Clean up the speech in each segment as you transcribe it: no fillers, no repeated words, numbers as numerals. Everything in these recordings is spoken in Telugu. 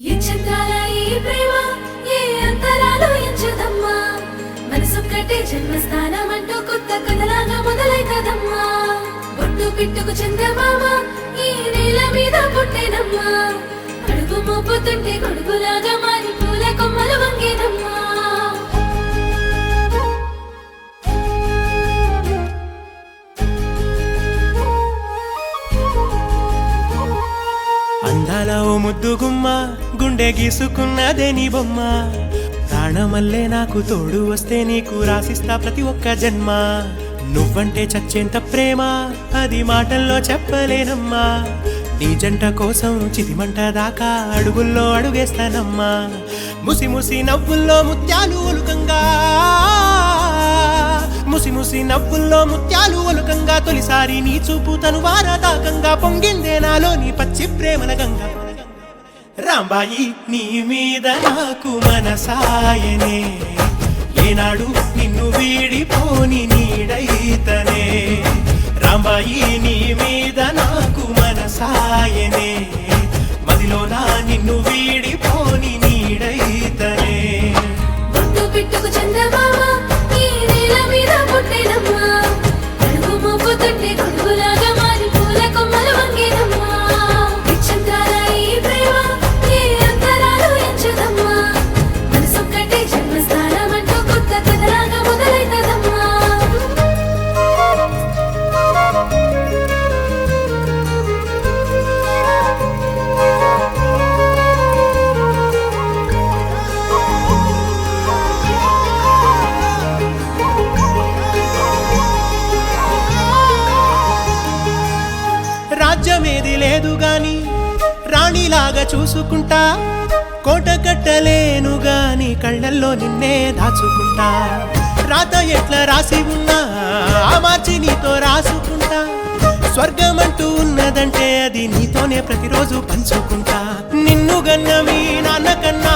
ఈ చంద్రాల ఈ ప్రేమ ఏ అంతరాలు ఎంచదమ్మా మనసొక్కటే జన్మస్థానం అంటూ కొత్త కథలాగా మొదలైతదమ్మా బొట్టు పిట్టుకు చందమామ ఈ నేల మీద పుట్టేనమ్మా అడుగు మోపుతుంటే గొడుగులాగా మారి పూల కొమ్మలు వంగేనమ్మా అందాల ఓ ముద్దు గుమ్మ గుండె గీసుకున్నదే నీ బొమ్మ ప్రాణమల్లే నాకు తోడు వస్తే నీకు రాసిస్తా ప్రతి ఒక్క జన్మ నువ్వంటే చచ్చేంత ప్రేమ అది మాటల్లో చెప్పలేనమ్మా నీ జంట కోసం చితిమంట దాకా అడుగుల్లో అడుగేస్తానమ్మా ముసి ముసి నవ్వుల్లో ముత్యాలు ఒలుకంగా ముసి ముసి నవ్వుల్లో ముత్యాలు ఒలుకంగా తొలిసారి నీ చూపు తను వారదాకంగా పొంగిందే నాలో నీ పచ్చి ప్రేమల గంగా రాంబాయి నీ మీద నాకు మనసాయనే ఏనాడు నిన్ను వీడిపోని నీడైతనే రాంబాయి నీ మీద నాకు మనసాయనే మదిలోన నిన్ను వీడిపోని నీడైతనే బొట్టు పిట్టుకు చందమామ ఈ నేల మీద పుట్టేనమ్మా అడుగు మోపుతుంటే గొడుగులాగా మారి పూల కొమ్మలు వంగేనమ్మా ఈ చంద్రాల ఈ ప్రేమ ఏ అంతరాలు ఎంచదమ్మా మనసొక్కటే జన్మస్థానం అంటూ కొత్త కథలాగా మొదలైతదమ్మా రాజ్యమేది లేదు గాని రాణిలాగా చూసుకుంటా కోట కట్టలేను గాని కళ్ళల్లో నిన్నే దాచుకుంటా రాత ఎట్లా రాసి ఉన్నా ఆ మార్చి నీతో రాసుకుంటా స్వర్గమంటూ ఉన్నదంటే అది నీతోనే ప్రతిరోజు పంచుకుంటా నిన్ను గన్న మీ నాన్న కన్నా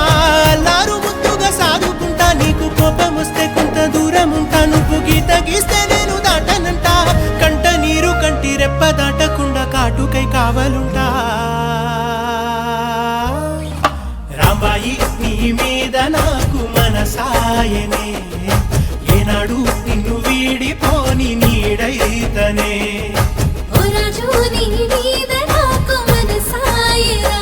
అల్లారు ముద్దుగా సాదుకుంటా నీకు కోపం వస్తే కొంత దూరం ఉంటా నువ్వు గీత గీస్తే నేను దాటనంట కంట నీరు కంటి రెప్ప దాటకుండా కాటుకై కావలుంటా రాంబాయి నీ మీద నాకు మనసాయనే ఏనాడు నిన్ను వీడిపోని నీడైతనే ఓ రాజు నీ మీద నాకు మనసాయరా